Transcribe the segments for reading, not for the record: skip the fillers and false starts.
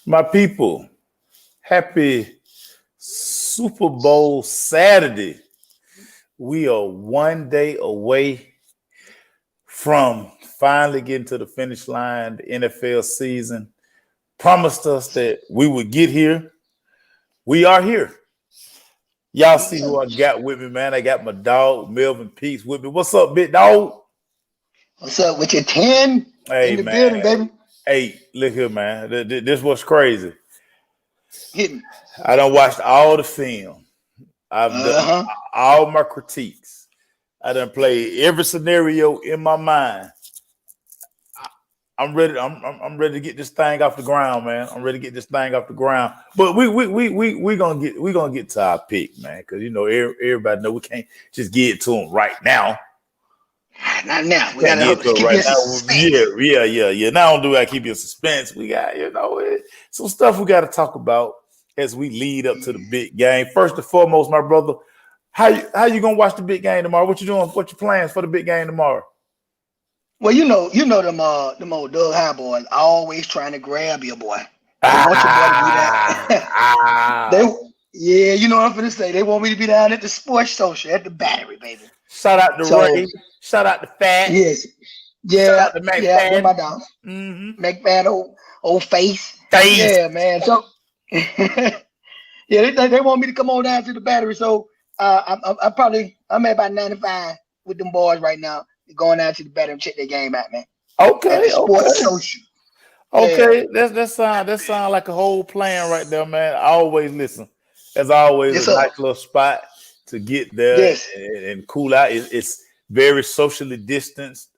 My people, happy Super Bowl Saturday. We are one day away from finally getting to the finish line. The NFL season promised us that we would get here. We are here. Y'all see who I got with me, man. I got my dog, Melvin Peace, with me. What's up, big dog? What's up with your 10 Hey, in the man. building, baby? Hey, look here, man. This was crazy. Hit me. I done watched all the film. I've done Uh-huh. all my critiques. I done played every scenario in my mind. I'm ready. I'm ready to get this thing off the ground, man. I'm ready to get this thing off the ground. But we gonna get to our pick, man, because everybody know we can't just get to them right now. Not now. We Can't get gotta to it keep right you in now. suspense. Yeah. Now do I keep you in suspense? We got some stuff we got to talk about as we lead up to the big game. First and foremost, my brother, how you gonna watch the big game tomorrow? What you doing? What your plans for the big game tomorrow? Well, you know them old Doug High boys always trying to grab your boy. They want your boy to be Ah, there. ah. they yeah, you know what I'm finna say. They want me to be down at the sports social at the battery, baby. Shout out to So Ray. Shout out to Fat. yes, Shout yeah, out to yeah, they're McFadden. my dogs. Mm-hmm. McMahon, old face. Face. Yeah, man. So yeah, they want me to come on down to the battery. So I'm at about 95 with them boys right now. Going down to the battery and check their game out, man. At the Okay, sports okay. social. Yeah. Okay, that sound like a whole plan right there, man. I always listen. There's always Yes, a sir. nice little spot to get there Yes. and cool out. It's very socially distanced.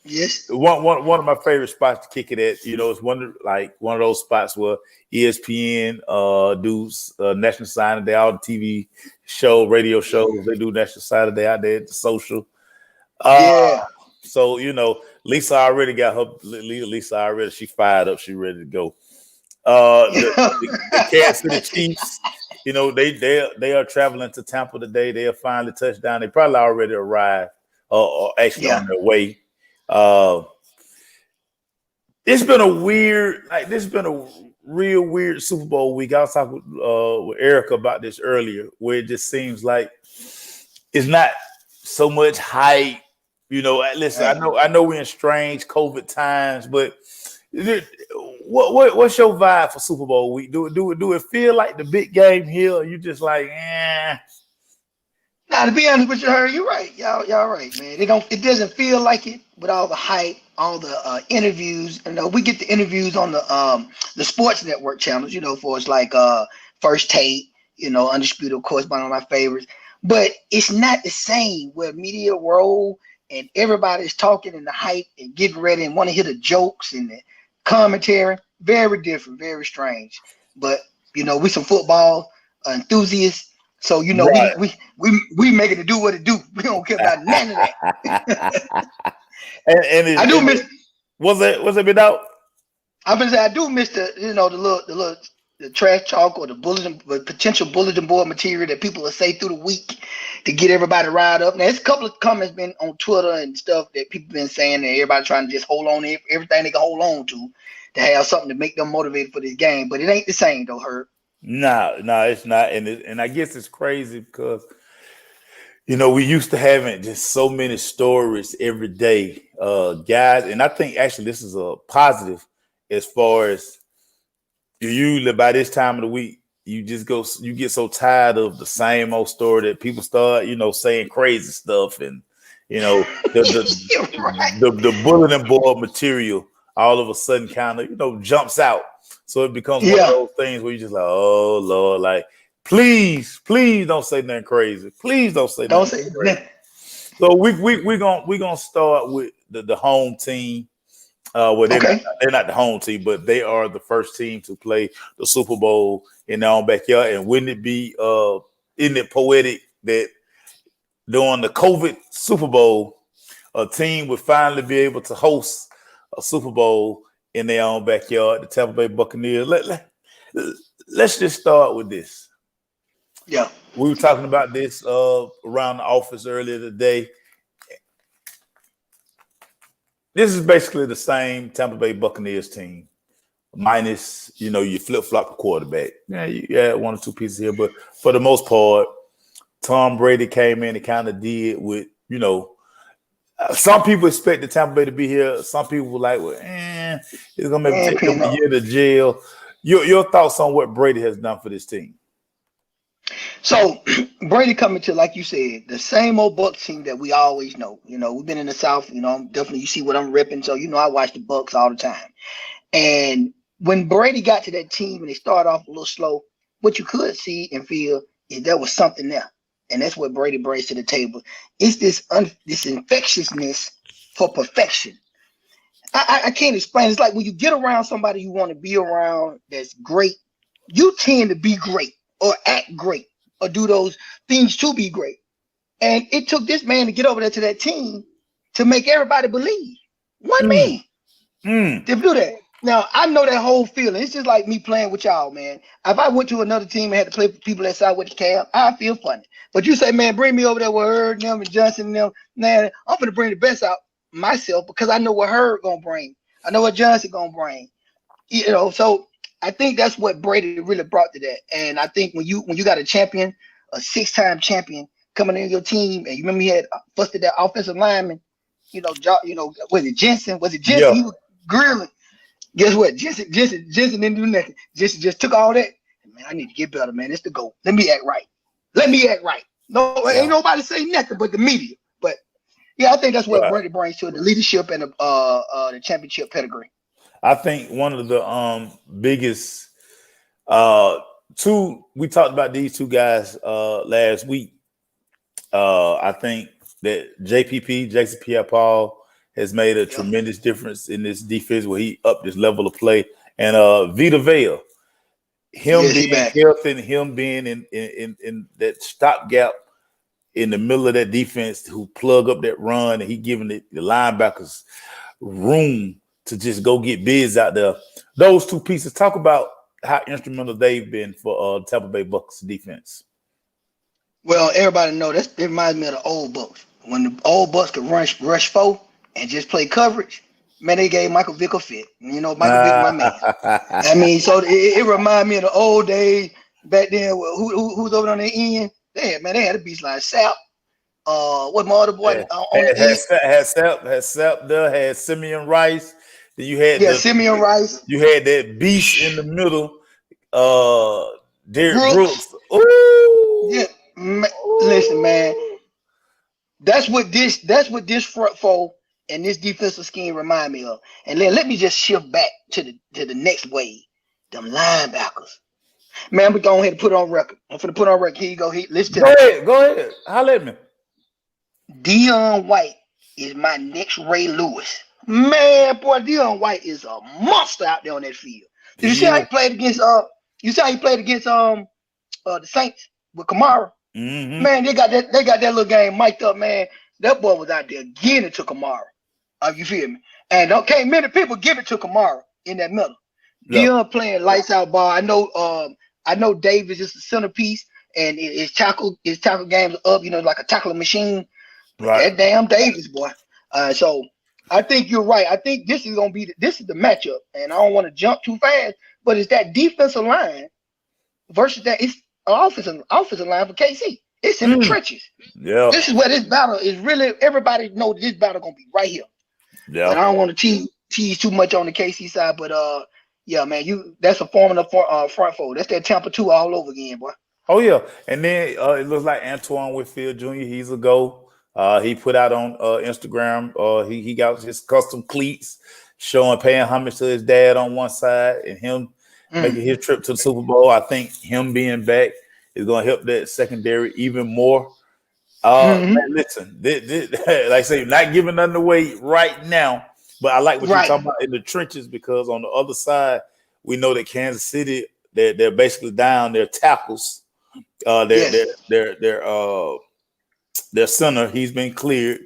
Yes. One of my favorite spots to kick it at, it's one of those spots where ESPN does National Signing Day, all the TV radio shows. They do National Signing Day out there at the social. Uh, Yeah. so Lisa already got her. Lisa already, she fired up. She ready to go. The Kansas City Chiefs. They are traveling to Tampa today. They'll finally touch down. They probably already arrived or actually Yeah. on their way. Uh, it's been this has been a real weird Super Bowl week. I was talking with Erica about this earlier, where it just seems like it's not so much hype. Listen, Uh, I know we're in strange COVID times, but what's your vibe for Super Bowl week? Do it feel like the big game here? Or you just like, Now, to be honest with you, her, you're right. Y'all right, man. It doesn't feel like it with all the hype, all the interviews. We get the interviews on the sports network channels. For it's like First Take, Undisputed, of course, one of my favorites. But it's not the same where media roll and everybody's talking and the hype and getting ready and want to hear the jokes and the commentary. Very different, very strange. But we some football enthusiasts. So right? we making it do what it do. We don't care about none of that. and I do miss. was it been out? I'm gonna say I do miss the trash talk or the potential bulletin board material that people will say through the week to get everybody riled up. Now, there's a couple of comments been on Twitter and stuff that people been saying that everybody trying to just hold on to everything they can hold on to have something to make them motivated for this game. But it ain't the same though, Herb. No, it's not. And I guess it's crazy because we used to having just so many stories every day, guys. And I think actually this is a positive as far as you usually by this time of the week, you get so tired of the same old story that people start, saying crazy stuff and Right. the bulletin board material all of a sudden kind of jumps out. So it becomes one of Yeah. those things where you just like, oh Lord, like please don't say nothing crazy. Please don't say Don't nothing say crazy. nothing. So we gonna start with the home team. Well, Okay. they're not the home team, but they are the first team to play the Super Bowl in their own backyard. And wouldn't it be isn't it poetic that during the COVID Super Bowl, a team would finally be able to host a Super Bowl in their own backyard, the Tampa Bay Buccaneers. Let's just start with this. Yeah. We were talking about this around the office earlier today. This is basically the same Tampa Bay Buccaneers team minus, you flip-flop the quarterback. Yeah, you add one or two pieces here, but for the most part, Tom Brady came in and kind of did with, some people expected Tampa Bay to be here. Some people were like, well, it's going to maybe take them a year to jail. Your thoughts on what Brady has done for this team? So Brady coming to, like you said, the same old Bucs team that we always know. We've been in the South. Definitely you see what I'm ripping. So I watch the Bucs all the time. And when Brady got to that team and they started off a little slow, what you could see and feel is there was something there, and that's what Brady brings to the table. It's this infectiousness for perfection. I can't explain. It's like when you get around somebody you want to be around that's great, you tend to be great or act great or do those things to be great. And it took this man to get over there to that team to make everybody believe. One man to do that. Now, I know that whole feeling. It's just like me playing with y'all, man. If I went to another team and had to play for people that side with the cab, I feel funny. But you say, man, bring me over there with Herb, them, and Johnson, and them. Man, I'm going to bring the best out myself because I know what Herb going to bring. I know what Johnson going to bring. So I think that's what Brady really brought to that. And I think when you got a champion, a 6-time champion coming in your team, and you remember he had busted that offensive lineman, was it Jensen? Yeah. He was grilling. Guess what? Jensen didn't do nothing. Jensen just took all that. Man, I need to get better, man. It's the goal. Let me act right. No, ain't nobody say nothing but the media. But yeah, I think that's what Brady brings to it, the leadership and the championship pedigree. I think one of the biggest we talked about these two guys last week. I think that Jason Pierre-Paul has made a tremendous difference in this defense where he upped his level of play. And Vita Vea, being healthy and him being in that stopgap in the middle of that defense who plug up that run, and he giving the linebackers room to just go get bids out there. Those two pieces, talk about how instrumental they've been for Tampa Bay Bucs defense. Well, everybody know it reminds me of the old Bucs. When the old Bucs could rush 4 and just play coverage, man, they gave Michael Vick a fit. Michael Vick, my man. I mean, so it reminded me of the old days back then. Who's over on the end? They had a beast like Sap. What my other boy on the end? Had Sap there, had Simeon Rice. Then you had Simeon Rice. You had that beast in the middle, Derrick Brooks. Ooh. Yeah. Listen, man. That's what this front four and this defensive scheme remind me of. And then let me just shift back to the next wave. Them linebackers. Man, we're going ahead and put on record. I'm going to put on record. Here you go. Listen to me. Go ahead. Holler at me. Deion White is my next Ray Lewis. Man, boy, Deion White is a monster out there on that field. Did you see how he played against the Saints with Kamara? Mm-hmm. Man, they got that little game mic'd up, man. That boy was out there getting it to Kamara. You feel me? And okay, many people give it to Kamara in that middle. Yep. Deion playing lights out ball. I know Davis is the centerpiece, and his tackle games are up, like a tackling machine. Right. That damn Davis boy. So I think you're right. I think this is the matchup, and I don't want to jump too fast, but it's that defensive line versus that it's offensive line for KC. It's in the trenches. Yeah. This is where this battle is really. Everybody know this battle gonna be right here. Yeah. But I don't want to tease too much on the KC side, but yeah, man, that's a formula for front four. That's that Tampa 2 all over again, boy. Oh yeah, and then it looks like Antoine Whitfield Jr. He's a go. He put out on Instagram. He got his custom cleats, paying homage to his dad on one side, and him making his trip to the Super Bowl. I think him being back is going to help that secondary even more. Man, listen, like I say, not giving nothing away right now, but I like what you're talking about in the trenches, because on the other side, we know that Kansas City, they're basically down their tackles. Their center, he's been cleared.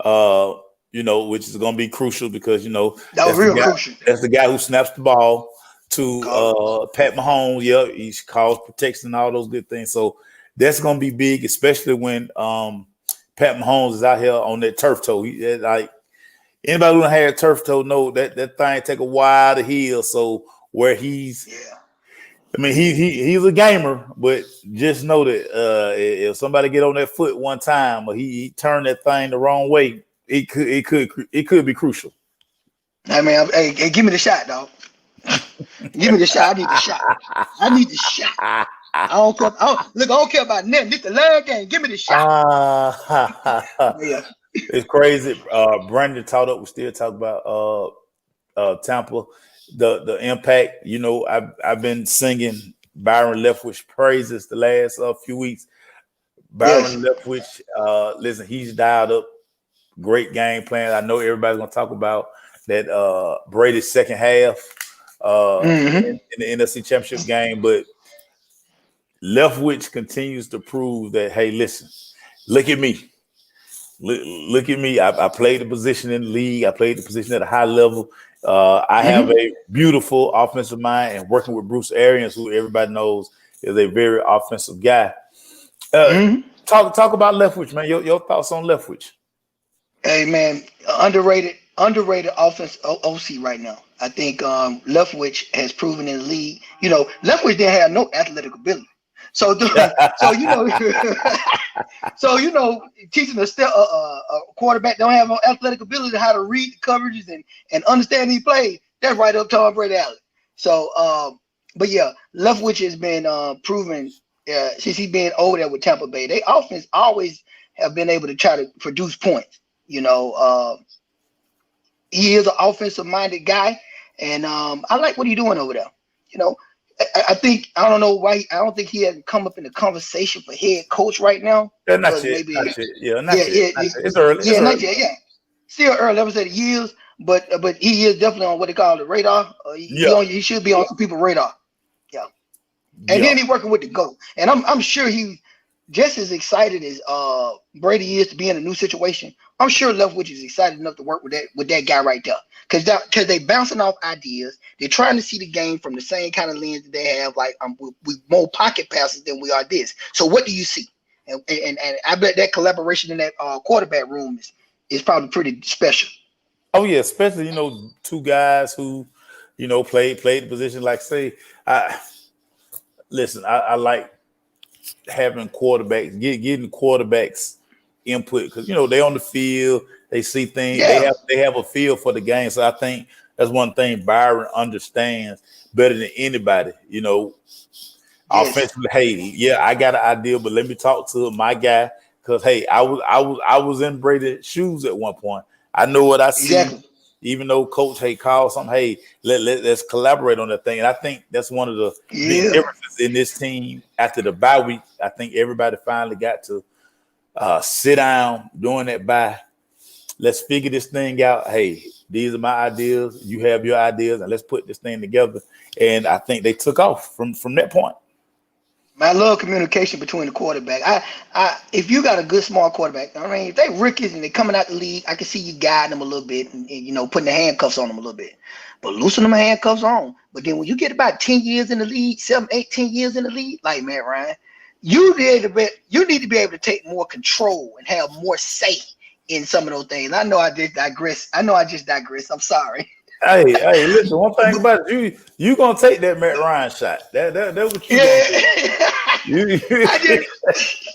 Which is going to be crucial because that's the guy who snaps the ball to Pat Mahomes. Yeah, he calls protection and all those good things. So that's going to be big, especially when Pat Mahomes is out here on that turf toe. Like anybody who had a turf toe know that thing take a while to heal. So where he's. Yeah. I mean, he's a gamer, but just know that if somebody get on that foot one time, or he turned that thing the wrong way, it could be crucial. I mean, hey, give me the shot, dog. Give me the shot. I need the shot. I need the shot. I don't care. Look, I don't care about nothing. This the last game. Give me the shot. Yeah. It's crazy. Brandon taught up. We still talk about Tampa, the impact. You know, I've been singing Byron Leftwich praises the last few weeks. Yes. Byron Leftwich, listen, he's dialed up. Great game plan. I know everybody's gonna talk about that Brady's second half Mm-hmm. in the NFC Championship game, but Leftwich continues to prove that. Hey, listen, look at me. Look at me. I played the position in the league. I played the position at a high level. I have Mm-hmm. a beautiful offensive mind, and working with Bruce Arians, who everybody knows is a very offensive guy. Uh, Mm-hmm. talk about Leftwich, man. Your thoughts on Leftwich? Hey man, underrated offense OC right now. I think Leftwich has proven in the league. You know, Leftwich didn't have no athletic ability. So, so you know, so you know, teaching a quarterback don't have no athletic ability how to read the coverages and understand these plays. That's right up Tom Brady alley. So, but yeah, Leftwich has been proven since he's been over there with Tampa Bay. They offense always have been able to try to produce points. You know, he is an offensive minded guy, and I like what he's doing over there. You know, I think I don't know why I don't think he hasn't come up in the conversation for head coach right now Yeah, not because yet. maybe Not yet. Yeah, yeah not yet. Not yet. It's early. It's not early. yet still early. I would say the years, but he is definitely on what they call the radar. Yeah. He should be on some people's radar. Yeah. And Yeah. then he working with the GOAT. And I'm sure he just as excited as Brady is to be in a new situation. I'm sure Leftwich is excited enough to work with that guy right there. Because they bouncing off ideas. They're trying to see the game from the same kind of lens that they have, like we more pocket passes than we are this. So what do you see? And I bet that collaboration in that quarterback room is probably pretty special. Oh yeah, especially two guys who played the position. Like say, I listen. I like having quarterbacks, getting quarterbacks input because they on the field, they see things, Yeah, they have a feel for the game. So I think that's one thing Byron understands better than anybody. yes, Offensively, hey, yeah, I got an idea, but let me talk to my guy because hey, I was in Brady's shoes at one point. I know what I see. exactly. Even though Coach called something, hey, let's collaborate on that thing. And I think that's one of the big Yeah, differences in this team after the bye week. I think everybody finally got to sit down during that bye. Let's figure this thing out. Hey, these are my ideas. You have your ideas, and let's put this thing together. And I think they took off from that point. I love communication between the quarterback. If you got a good small quarterback, I mean, if they rookies and they coming out the league, I can see you guiding them a little bit and putting the handcuffs on them a little bit, but loosen them handcuffs on. But then when you get about 10 years in the league, 7, 8, 10 years in the league, like Matt Ryan, you need to be able to take more control and have more say in some of those things. I know I just digress. I'm sorry. Hey, listen. One thing about it, you gonna take that Matt Ryan shot. That's what you gonna do. Yeah. You, I just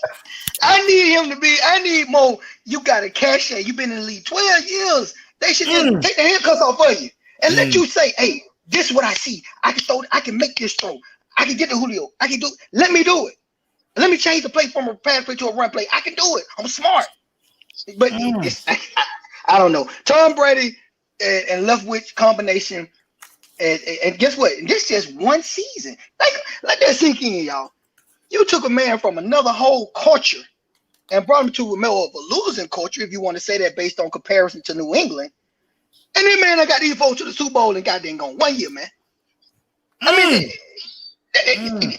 I need him to be. I need more. You got a cash out. You've been in the league 12 years. They should just mm, take the handcuffs off of you and let mm, you say, "Hey, this is what I see. I can throw. I can make this throw. I can get the Julio. I can do. Let me do it. Let me change the play from a pass play to a run play. I can do it. I'm smart." But mm. I don't know. Tom Brady and Leftwich combination, and guess what? This just one season. Like let that sink in, y'all. You took a man from another whole culture and brought him to a more of a losing culture, if you want to say that based on comparison to New England. And then, man, I got these folks to the Super Bowl and goddamn gone 1 year, man. I mean, Mm, mm.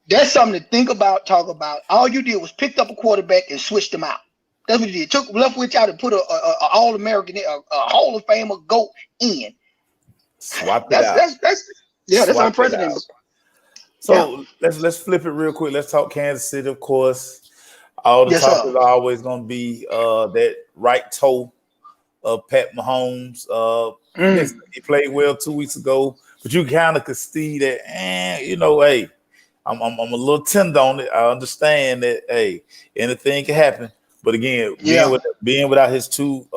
that's something to think about, talk about. All you did was picked up a quarterback and switched them out. That's what you did. Took Leftwich out and put a All-American, a Hall of Famer GOAT in. Swap it That's out. that's that's yeah, that's Swap it out. unprecedented. Yeah. So let's flip it real quick. Let's talk Kansas City, of course. All the Yes, talk sir. is always going to be that right toe of Pat Mahomes. Listen, he played well 2 weeks ago, but you kind of could see that, hey, I'm a little tender on it. I understand that, hey, anything can happen. But again, being without his two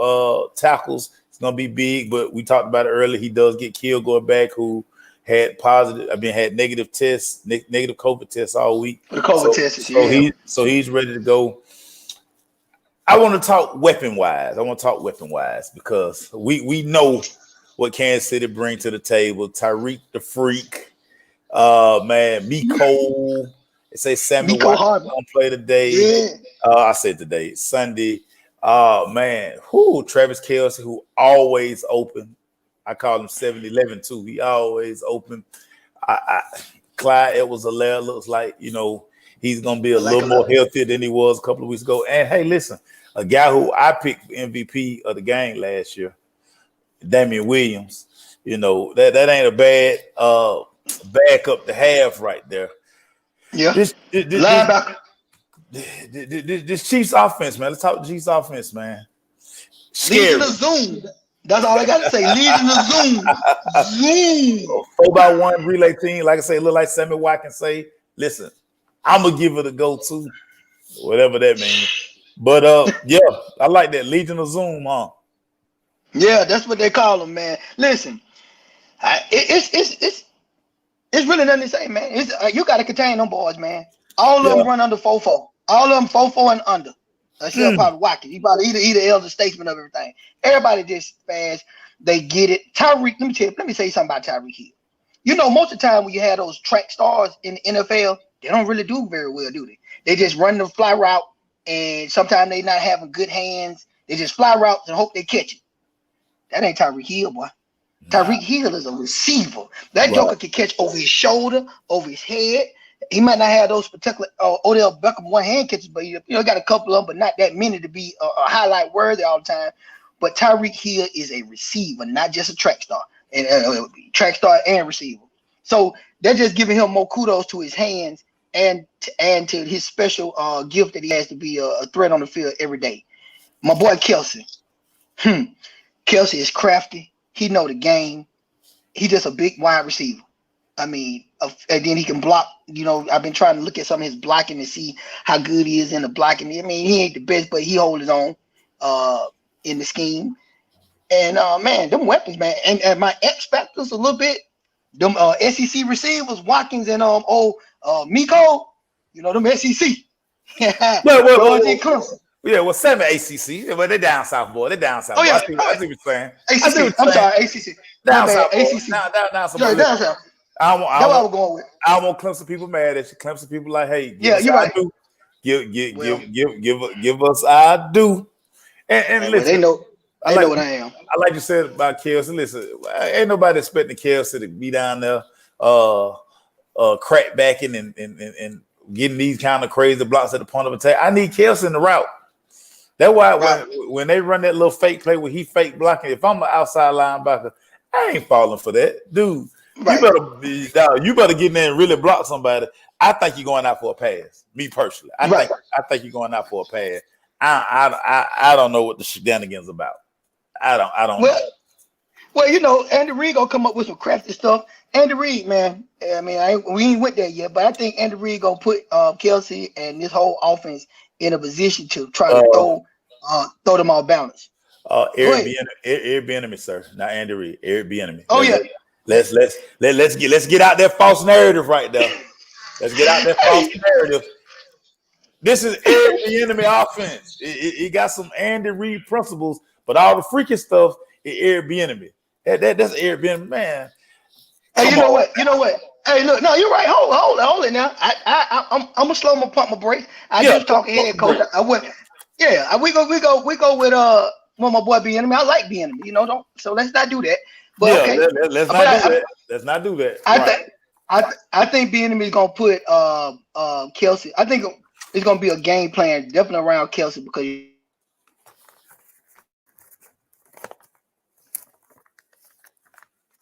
tackles, it's gonna be big. But we talked about it earlier. He does get killed going back, who had had negative tests, negative COVID tests all week. The COVID tests, so he's ready to go. I want to talk weapon wise. Because we know what Kansas City bring to the table. Tyreek the Freak, Miko. They say Sammy Watkins gonna play today. Yeah. I said today, Sunday. Travis Kelce, who always open. I call him 7-11 too. He always open. Clyde Edwards-Helaire looks like, he's gonna be a little more healthier than he was a couple of weeks ago. And hey, listen, a guy who I picked MVP of the game last year, Damian Williams. That ain't a bad backup to have right there. Yeah. Linebacker. This Chiefs offense, man. Let's talk Chiefs offense, man. Scary. Leading the zone. That's all I got to say. Leading the zone. 4x1 relay team. Like I say, look like Sammy Watkins say. Listen, I'm gonna give it a go too, whatever that means. But I like that Legion of Zoom, huh? Yeah, that's what they call them, man. Listen, it's really nothing to say, man. You got to contain them boys, man. All of them run under 4-4. All of them 4-4 and under. Except probably Watkins. He probably either elder statesman of everything. Everybody just fast. They get it. Tyreek, let me say something about Tyreek Hill. Most of the time when you have those track stars in the NFL, they don't really do very well, do they? They just run the fly route, and sometimes they not having good hands. They just fly routes and hope they catch it. That ain't Tyreek Hill, boy. Tyreek Hill is a receiver. That joker can catch over his shoulder, over his head. He might not have those particular Odell Beckham one-hand catches, but got a couple of them, but not that many to be a highlight worthy all the time. But Tyreek Hill is a receiver, not just a track star, and receiver. So they're just giving him more kudos to his hands and to his special gift that he has to be a threat on the field every day. My boy Kelce. Kelce is crafty. He know the game. He's just a big wide receiver. I mean, and then he can block. I've been trying to look at some of his blocking to see how good he is in the blocking. I mean, he ain't the best, but he holds his own in the scheme. And man, them weapons, man. And my X factors a little bit. Them SEC receivers, Watkins and Miko. Them SEC. Well, Sammy ACC. Well, they're down south, boy. They're down south. Oh, yeah. I see what you're saying. ACC. I'm sorry, ACC. Down south, ACC. Down south. Sorry, down south. I what I was going with. I want Clemson people mad at you. Clemson people like, hey, you're right. Give us our due. And listen, they know what I am. I like you said about Kelce. Listen, ain't nobody expecting Kelce to be down there, crack backing and getting these kind of crazy blocks at the point of attack. I need Kelce in the route. That's why when they run that little fake play where he fake blocking, if I'm an outside linebacker, I ain't falling for that, dude. Right. You better get in there and really block somebody. I think you're going out for a pass. Me personally, I think you're going out for a pass. I don't know what the shenanigans about. I don't know. Well, Andy Reid gonna come up with some crafty stuff. Andy Reid, man. I mean, we ain't went there yet, but I think Andy Reid gonna put Kelce and this whole offense in a position to try to throw them all balance. Eric Bieniemy, sir, not Andy Reid. Eric Bieniemy. Oh yeah. Let's get out that false narrative right there. Let's get out that false narrative. This is Eric Bieniemy offense. It got some Andy Reid principles, but all the freaky stuff is Eric Bieniemy. That's Eric Bieniemy, man. Hey, you know what? Hey, look, no, you're right. Hold it now. I'm gonna slow my pump my brakes. I just talking head coach. I went. Yeah, we go with my boy Bieniemy. I like Bieniemy. So let's not do that. But okay, let's not do that. I think Bieniemy is gonna put Kelce. I think it's gonna be a game plan definitely around Kelce because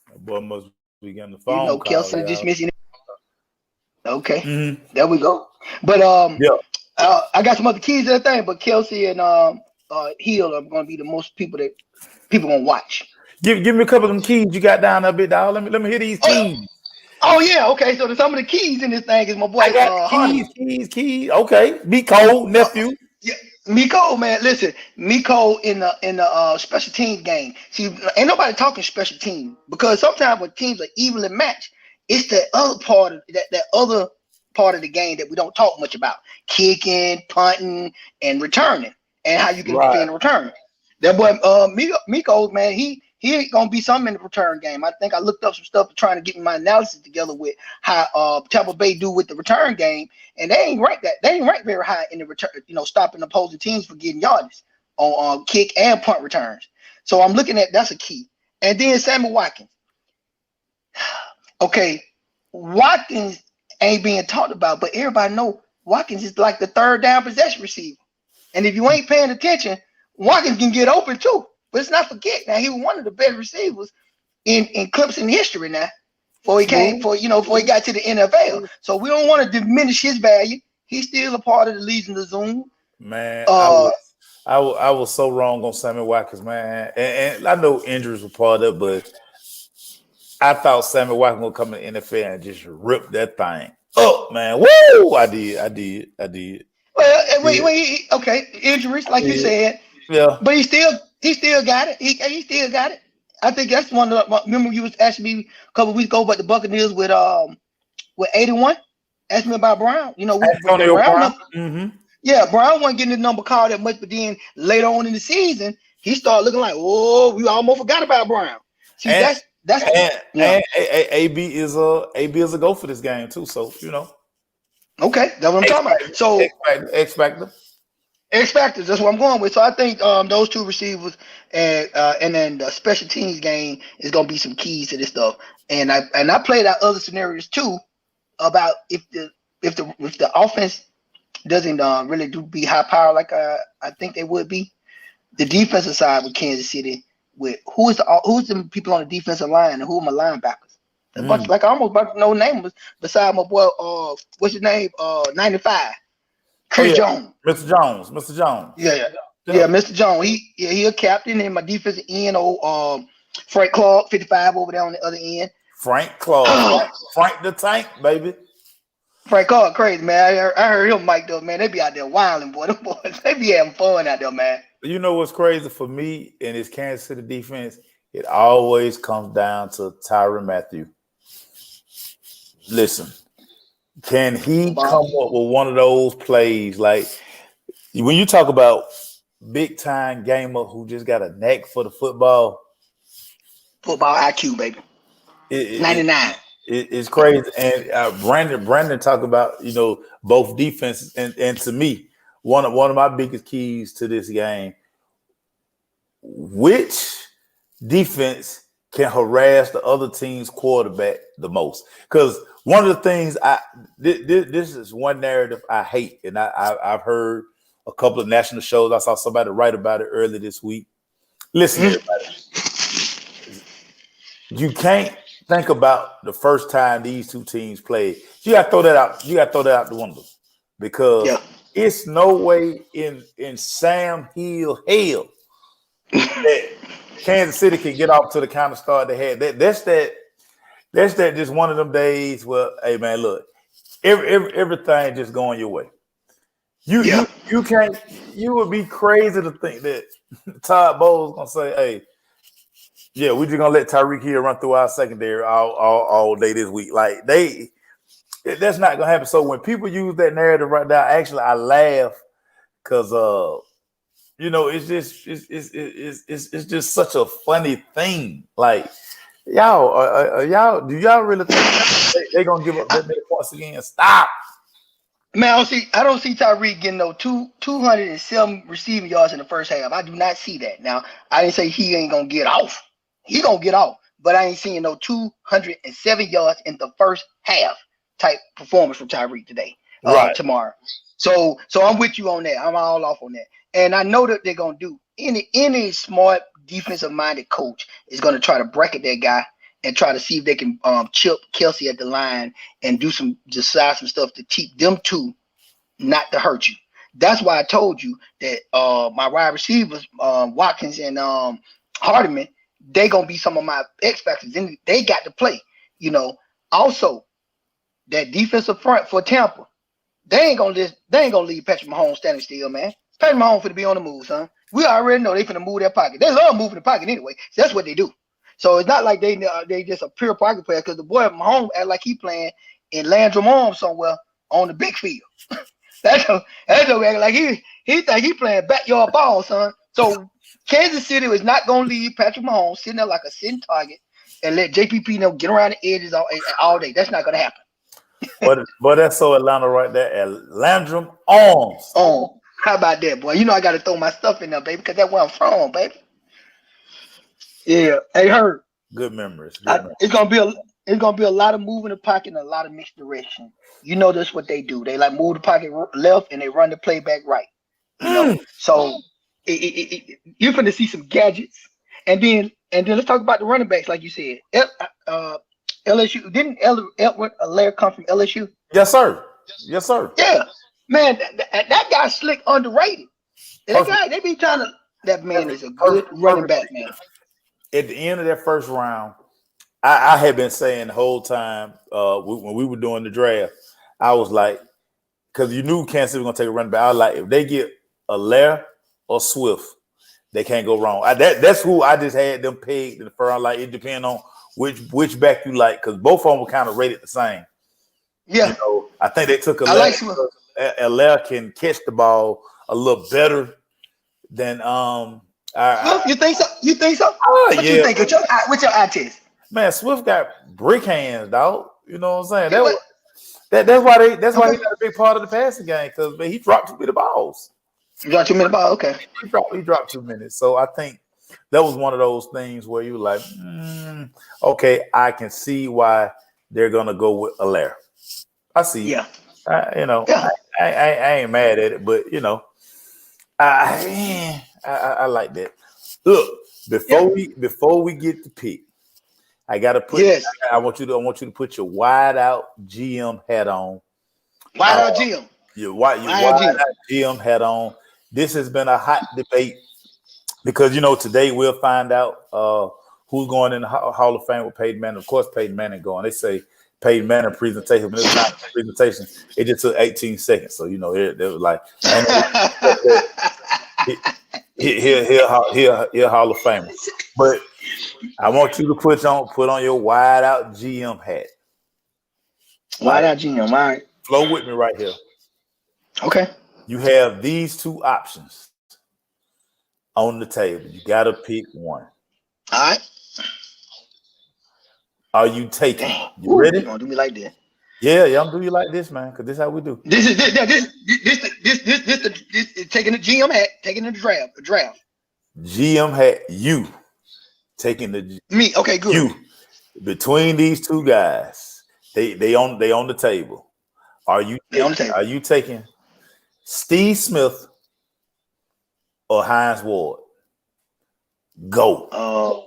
my boy must be getting the phone. Kelce just missing. Okay, There we go. But I got some other keys to that thing. But Kelce and Hill are going to be the most people that people gonna watch. Give me a couple of them keys you got down there, bit dog. Let me hear these Oh, keys. oh yeah, okay. So some of the keys in this thing is my I boy got the Hardy. keys. Okay, be cold, Uh, nephew. yeah, Miko, man, listen, Miko in the special teams game. See, ain't nobody talking special team because sometimes when teams are evenly matched, it's that other part of that other part of the game that we don't talk much about: kicking, punting, and returning, and how you can Right. defend a return. That boy, Miko, man, he ain't gonna be something in the return game. I think I looked up some stuff trying to get my analysis together with how Tampa Bay do with the return game, and they ain't ranked very high in the return, stopping opposing teams for getting yards on kick and punt returns. So I'm looking at that's a key. And then Sammy Watkins. Okay, Watkins ain't being talked about, but everybody know Watkins is like the third down possession receiver. And if you ain't paying attention, Watkins can get open too. But let's not forget now he was one of the best receivers in Clemson history now. True. Before he got to the NFL. So we don't want to diminish his value. He's still a part of the Legion of Zoom. Man, I was so wrong on Sammy Watkins, man. And I know injuries were part of it, but I thought Sammy Watkins would come in the NFL and just rip that thing up, man. Woo! I did. Well, Yeah. okay, injuries, like you said, Yeah. but he still got it. He still got it. I think that's one of the. Remember, you was asking me a couple of weeks ago about the Buccaneers with 81. Asked me about Brown. The Antonio Brown Brown. number. Yeah, Brown wasn't getting the number called that much, but then later on in the season, he started looking like, oh, we almost forgot about Brown. See, And that's and AB is a go for this game too. So okay. That's what I'm talking about. So X factor. X factors. That's what I'm going with. So I think those two receivers and then the special teams game is gonna be some keys to this stuff. And I played out other scenarios too about if the offense doesn't really be high power like I think they would be. The defensive side with Kansas City with who's the people on the defensive line and who are my linebackers. A bunch like I almost about to know names beside my boy what's his name 95 Chris Jones. Mr. Jones. Yeah, Mr. Jones. He a captain and my defensive end Frank Clark 55 over there on the other end. Frank Clark. Frank the Tank, baby. Frank Clark crazy, man. I heard him mic'd up, man. They be out there wilding, boy. Them boys, they be having fun out there, man. You know what's crazy for me in this Kansas City defense? It always comes down to Tyrann Mathieu. Listen, can he come up with one of those plays? Like when you talk about big time gamer who just got a knack for the football. Football IQ, baby. 99. It's crazy. And Brandon talked about, both defenses. And to me, one of my biggest keys to this game, which defense can harass the other team's quarterback the most? Because one of the things this is one narrative I hate, and I've heard a couple of national shows. I saw somebody write about it earlier this week. Listen, everybody, you can't think about the first time these two teams played. You got to throw that out. You got to throw that out the window because it's no way in Sam Hill hell that Kansas City can get off to the kind of start they had. That's just one of them days where, hey man, look, everything just going your way. You can't. You would be crazy to think that Todd Bowles gonna say, hey, yeah, we're just gonna let Tyreek Hill run through our secondary all day this week. Like that's not gonna happen. So when people use that narrative right now, actually I laugh because it's just such a funny thing. Like y'all, do y'all really think they're gonna give up that many points again? Stop. Man, I don't see Tyreek getting no 207 receiving yards in the first half. I do not see that. Now, I didn't say he ain't gonna get off. He gonna get off, but I ain't seeing no 207 yards in the first half type performance from Tyreek today, tomorrow. So I'm with you on that. I'm all off on that. And I know that they're gonna do any smart defensive minded coach is gonna try to bracket that guy and try to see if they can chip Kelsey at the line and decide some stuff to keep them two not to hurt you. That's why I told you that my wide receivers, Watkins and Hardiman, they gonna be some of my X factors. And they got to play. You know, also that defensive front for Tampa, they ain't gonna leave Patrick Mahomes standing still, man. Patrick Mahomes finna be on the move, son. We already know they finna move their pocket. They love moving the pocket anyway. So that's what they do. So it's not like they just a pure pocket player, because the boy Mahomes act like he playing in Landrum Arms somewhere on the big field. That's like he think he playing backyard ball, son. So Kansas City is not gonna leave Patrick Mahomes sitting there like a sitting target and let JPP get around the edges all day. That's not gonna happen. But that's so Atlanta right there at Landrum Arms. Oh, how about that, boy? You know I got to throw my stuff in there, baby, because that's where I'm from, baby. Yeah, hey, Herb. Good memories. It's gonna be a lot of moving the pocket and a lot of mixed direction. You know that's what they do. They like move the pocket left and they run the playback right. You know, so you're gonna see some gadgets, and then let's talk about the running backs, like you said. LSU didn't Edward Alaire come from LSU? Yes, sir. Yes, sir. Yeah, man, that guy's slick, underrated. That guy, they be trying to. That man is a good running back, man. At the end of that first round, I had been saying the whole time when we were doing the draft, I was like, because you knew Kansas City was gonna take a running back. I was like, if they get Alaire or Swift, they can't go wrong. That's who I just had them pegged in the first round. Like, it depends on which back you like, because both of them were kind of rated the same. Yeah, you know, I think they took Alaire. I like Swift. Alaire can catch the ball a little better than Swift, you think so? You think so? Oh, what yeah, you think? With your eye test? Man, Swift got brick hands, dog. You know what I'm saying? That's why he got a big part of the passing game, because he dropped too many balls. You dropped too many balls, okay. He dropped too many. So I think that was one of those things where you were like, okay, I can see why they're gonna go with Alaire. I see. Yeah. I ain't mad at it, but I like that. Look, before we get to pick, I gotta put. Yes. I want you to put your wide out GM hat on. Wide out GM. Your wide out GM hat on. This has been a hot debate because today we'll find out who's going in the Hall of Fame with Peyton Manning. Of course, Peyton Manning going. They say Peyton Manning presentation, but it's not a presentation. It just took 18 seconds. So they was like, he'll Hall of Famer. But I want you to put on your wide out GM hat. Wide out GM, all right. Flow with me right here. Okay. You have these two options on the table. You got to pick one. All right. Are you taking? You ready? You gonna do me like that? Yeah, I'm gonna do you like this, man, because this is how we do. This is taking the GM hat, taking the draft. GM hat, you taking the me. Okay, good. You between these two guys, they on the table. Are you taking Steve Smith or Hines Ward? Go. Oh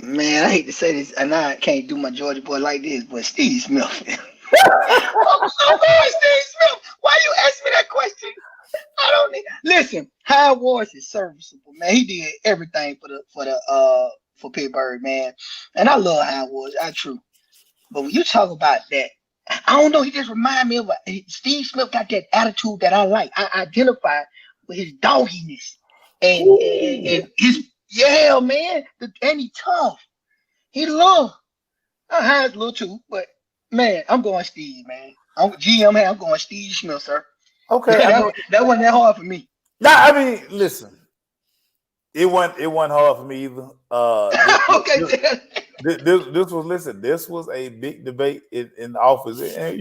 man, I hate to say this, and I can't do my Georgia boy like this, but Steve Smith. I'm going Steve Smith. Why you ask me that question? I don't need. Listen, Hines Ward is serviceable, man. He did everything for Pittsburgh, man. And I love Hines Ward, that's true. But when you talk about that, I don't know. He just remind me of Steve Smith. Got that attitude that I like. I identify with his dogginess and his man. And he tough. He love. Hines a little too, but man, I'm going Steve, man. I'm GM. I'm going Steve Smith, sir. Okay, that wasn't that hard for me. Nah, I mean, listen, it wasn't hard for me either. This was a big debate in the office, and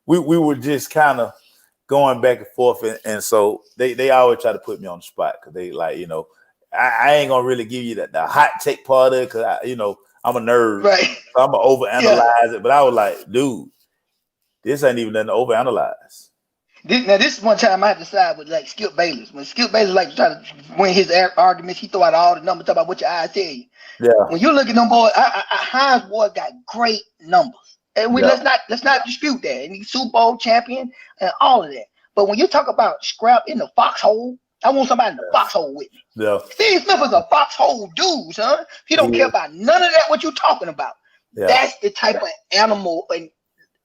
we were just kind of going back and forth, and so they always try to put me on the spot because they like, I ain't gonna really give you the hot take part of it because I'm a nerd, right? So I'm gonna overanalyze it, but I was like, dude, this ain't even nothing to overanalyze. This one time I had to side with like Skip Bayless. When Skip Bayless like try to win his arguments, he throw out all the numbers, talk about what your eyes tell you. Yeah. When you look at them boys, Hines Ward got great numbers, and let's not dispute that. And he's Super Bowl champion and all of that. But when you talk about scrap in the foxhole, I want somebody in the foxhole with me. Yeah. Steve Smith is a foxhole dude, son. He don't care about none of that. What you talking about? Yeah. That's the type of animal, and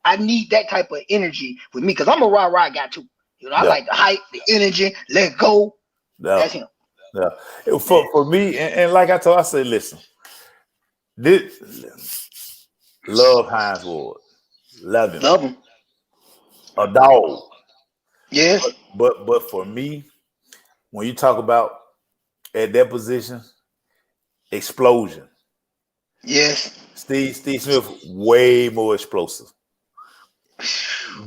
I need that type of energy with me because I'm a rah guy too. You know, I like the hype, the energy, let go. Yeah. That's him. Yeah. For me, and like I said, listen, love Hines Ward. Love him. Love him. A dog. Yes. But for me, when you talk about at that position, explosion. Yes. Steve Smith, way more explosive.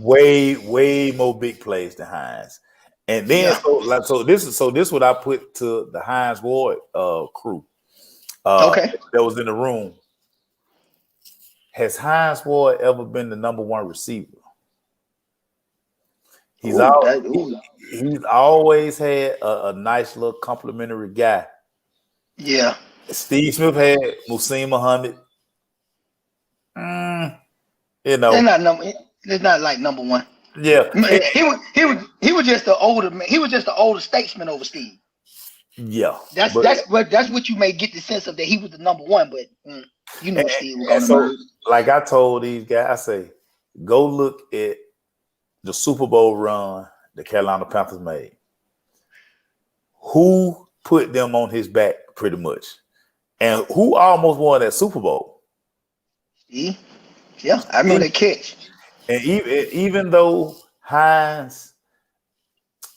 Way more big plays than Hines. And then so this is what I put to the Hines Ward crew. Okay. That was in the room. Has Hines Ward ever been the number one receiver? He's always had a nice little complimentary guy. Yeah. Steve Smith had Muhsin Muhammad. You know, they're not like number one. Yeah, he was just the older man. He was just the older statesman over Steve. Yeah, that's what you may get the sense of that he was the number one, but you know Steve was going to merge. Like I told these guys, I say, go look at the Super Bowl run the Carolina Panthers made. Who put them on his back pretty much? And who almost won that Super Bowl? Steve? Yeah, I remember that catch. And even though Hines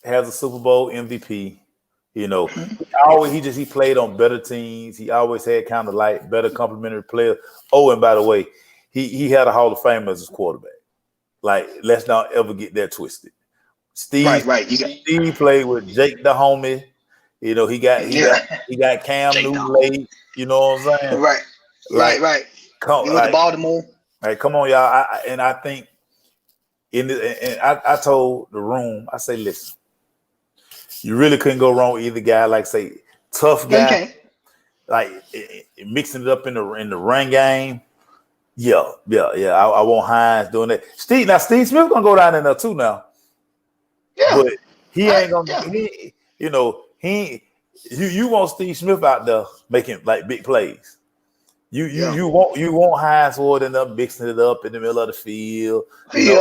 has a Super Bowl MVP, you know, he played on better teams. He always had kind of like better complimentary players. Oh, and by the way, he had a Hall of Fame as his quarterback. Like, let's not ever get that twisted. Steve played with Jake the homie. You know, he got Cam Newton late. You know what I'm saying? Right. He went to Baltimore. Like, come on, y'all. I think I told the room, I say, listen, you really couldn't go wrong with either guy. Like, say, tough guy, like mixing it up in the run game. Yeah. I want Hines doing that. Steve Smith gonna go down in there too now. Yeah, but he ain't gonna. Yeah. You want Steve Smith out there making like big plays. You want Hines Ward in there mixing it up in the middle of the field.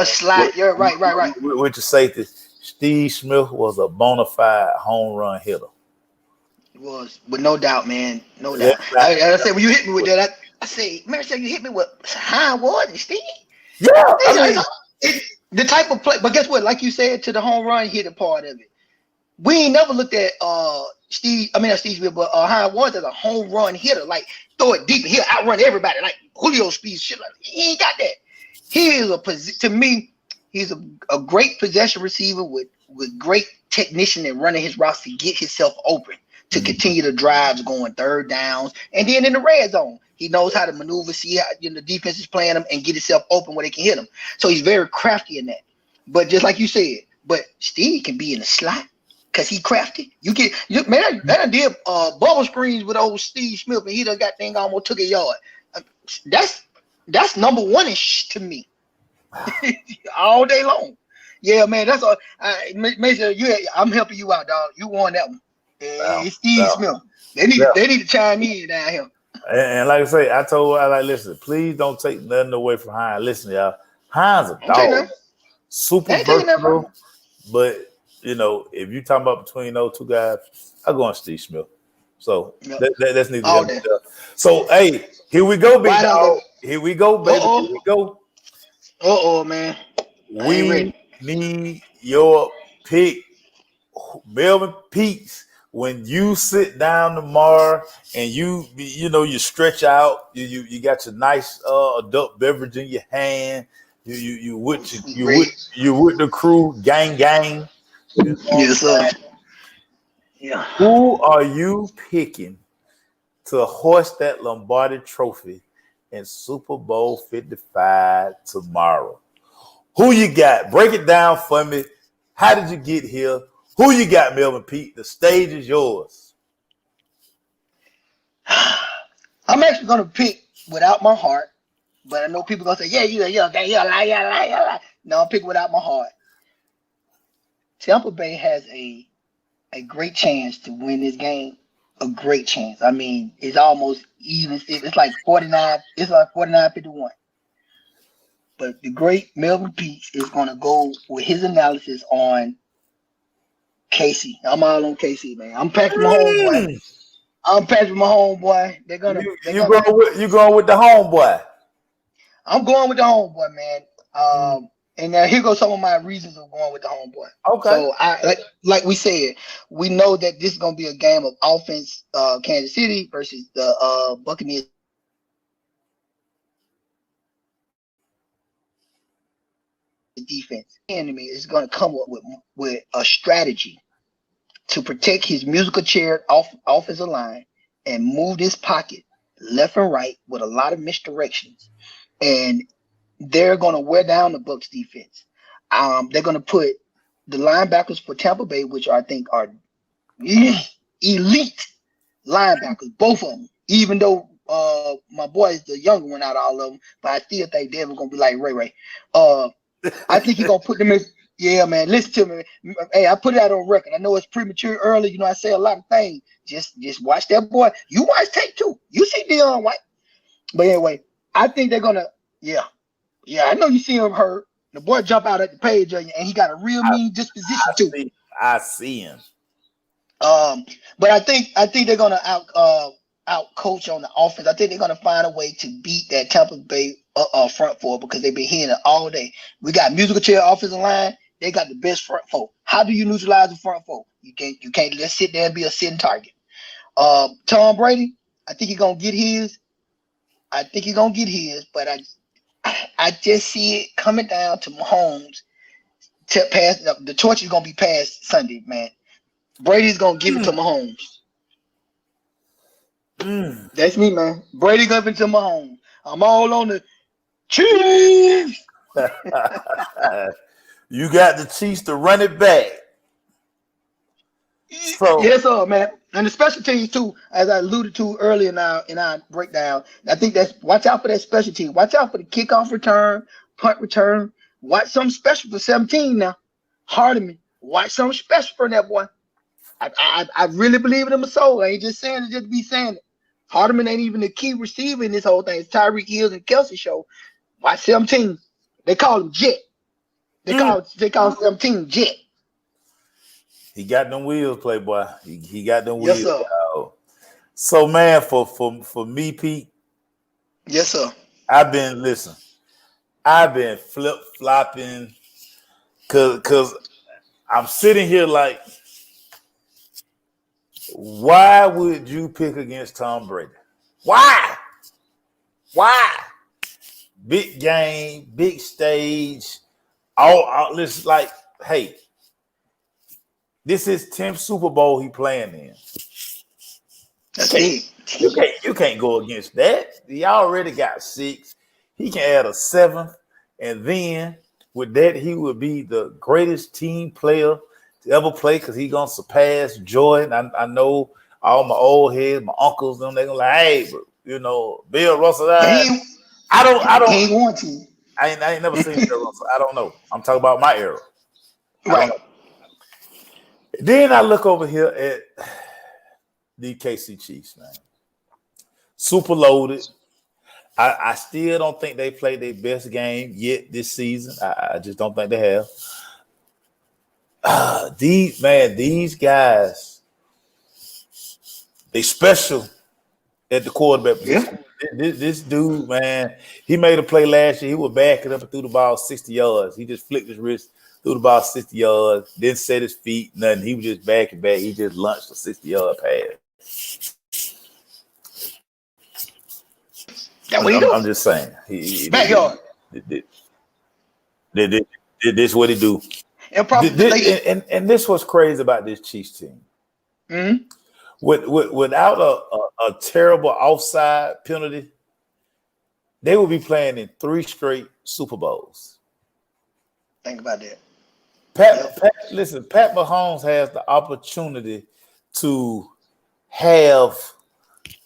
Slide. You're right. With your safety, Steve Smith was a bona fide home run hitter. He was, but no doubt, man, no doubt. I said when you hit me with that, I say, Maceo, you hit me with Hines Ward and Steve. Yeah, the type of play. But guess what? Like you said, to the home run hitter part of it, we ain't never looked at Steve. I mean, not Steve Smith, but Hines Ward as a home run hitter. Like, throw it deep and he'll outrun everybody. Like Julio speed shit. Like, he ain't got that. He is to me, he's a great possession receiver with great technician and running his routes to get himself open to continue the drives going third downs. And then in the red zone, he knows how to maneuver, see how the defense is playing him and get himself open where they can hit him. So he's very crafty in that. But just like you said, but Steve can be in the slot because he crafty. I did bubble screens with old Steve Smith and he done got thing almost took a yard. That's number one-ish to me. All day long. Yeah, man, that's all. Maceo, I'm helping you out, dog. You won that one. It's Steve Smith. They need to chime in down here. And like I say, I like, listen, please don't take nothing away from Hines. Listen, y'all, Hines a dog. Super versatile. But, if you talking about between those two guys, I'm going Steve Smith. So that's neither here nor there. So, hey, here we go, big dog. Here we go, baby. Here we go. Man. We need your pick. Melvin Peets, when you sit down tomorrow and you stretch out, you got your nice adult beverage in your hand, you with the crew, gang. Yes, sir. Yeah. Who are you picking to hoist that Lombardi Trophy in Super Bowl 55 tomorrow? Who you got? Break it down for me. How did you get here? Who you got, Melvin Pete? The stage is yours. I'm actually going to pick without my heart, but I know people going to say, yeah, you lie. No, I'm picking without my heart. Tampa Bay has a great chance to win this game. A great chance. I mean, it's almost even. It's like 49. It's like 49-51. But the great Melvin Peaks is going to go with his analysis on Casey. I'm all on Casey, man. I'm Patrick Mahomes, boy. Mm. I'm Patrick Mahomes, boy. They're gonna. They're You gonna. going with the homeboy. I'm going with the homeboy, man. Mm. And now here goes some of my reasons of going with the homeboy. Okay. So I like we said, we know that this is gonna be a game of offense, Kansas City versus the Buccaneers defense. Enemy is gonna come up with a strategy to protect his musical chair offensive line and move this pocket left and right with a lot of misdirections. And they're going to wear down the Bucks defense. They're going to put the linebackers for Tampa Bay, which I think are elite linebackers, both of them. Even though my boy is the younger one out of all of them, but I still think they're going to be like Ray Ray. I think he's going to put them in. Yeah, man. Listen to me. Hey, I put it out on record. I know it's premature early. You know, I say a lot of things. Just watch that boy. You watch tape too. You see Deion White. But anyway, I think they're gonna. Yeah, yeah. I know you see him hurt. The boy jump out at the page, and he got a real mean disposition too. I see him. But I think they're gonna out coach on the offense. I think they're gonna find a way to beat that Tampa Bay front four because they've been hearing it all day. We got musical chair offensive line. They got the best front four. How do you neutralize the front four? You can't just sit there and be a sitting target. Tom Brady, I think he's gonna get his. But I just see it coming down to Mahomes to pass. The torch is gonna be passed Sunday, man. Brady's gonna give it to Mahomes. Mm. That's me, man. Brady gonna give it to Mahomes. I'm all on the Chiefs. You got the Chiefs to run it back. So Yes, sir, man. And the special teams too, as I alluded to earlier in our breakdown. I think that's watch out for that special team. Watch out for the kickoff return, punt return. Watch something special for 17 now. Hardeman. Watch something special for that boy. I really believe it in my soul. I ain't just saying it just to be saying it. Hardeman ain't even the key receiver in this whole thing. It's Tyreek Hill and Kelsey show. Watch 17. They call him Jet. They call 17 Jet. he got them wheels, Playboy. He got them Yes, wheels. sir. So man, for me, Pete, Yes, sir. I've been flip flopping because I'm sitting here like, why would you pick against Tom Brady? Why? Big game, big stage. All this like, hey, this is 10th Super Bowl he playing in. That's it. You can't go against that. He already got 6. He can add a 7th, and then with that, he would be the greatest team player to ever play because he's gonna surpass Jordan. I know all my old heads, my uncles, them, they're gonna like, hey, Bill Russell. He I ain't want to. ain't never seen Bill Russell. I don't know. I'm talking about my era. I don't Right. know. Then I look over here at the KC Chiefs, man. Super loaded. I still don't think they played their best game yet this season. I just don't think they have. These guys, they special at the quarterback position. Yeah. This dude, man, he made a play last year. He was backing up and threw the ball 60 yards. He just flicked his wrist, threw the ball 60 yards, didn't set his feet, nothing. He was just backing back. He just launched a 60-yard pass. That's what he do. I'm just saying. He Backyard. this what he do. And this was crazy about this Chiefs team. Mm-hmm. Without a terrible offside penalty, they will be playing in 3 straight Super Bowls. Think about that. Pat Mahomes has the opportunity to have